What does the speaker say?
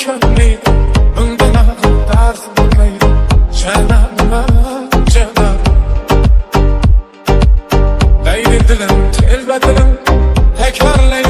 ko'ngliydi bundan aql dars bo'lmaydi janama janar deydi dilim telba dilim takrorlaydi